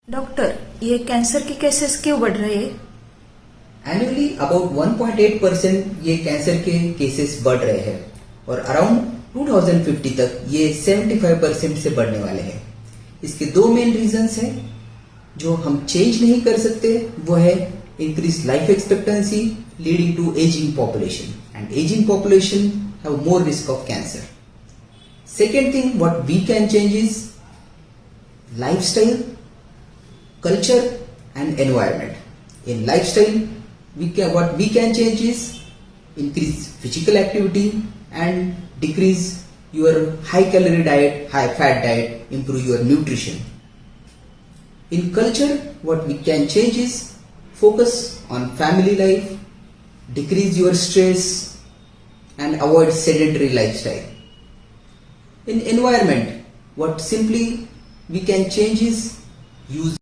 Doctor, ये cancer के cases क्यों बढ़ रहे हैं? एनुअली अबाउट 1.8% ये कैंसर के केसेस बढ़ रहे हैं और अराउंड 2050 तक ये 75% से बढ़ने वाले हैं। इसके दो मेन रीजंस हैं जो हम चेंज नहीं कर सकते, वो है increase life expectancy leading to ageing population and ageing population have more risk of cancer. Second thing what we can change is lifestyle, culture and environment. In lifestyle, what we can change is increase physical activity and decrease your high calorie diet, high fat diet, improve your nutrition. In culture, what we can change is focus on family life, decrease your stress and avoid sedentary lifestyle. In environment, what simply we can change is use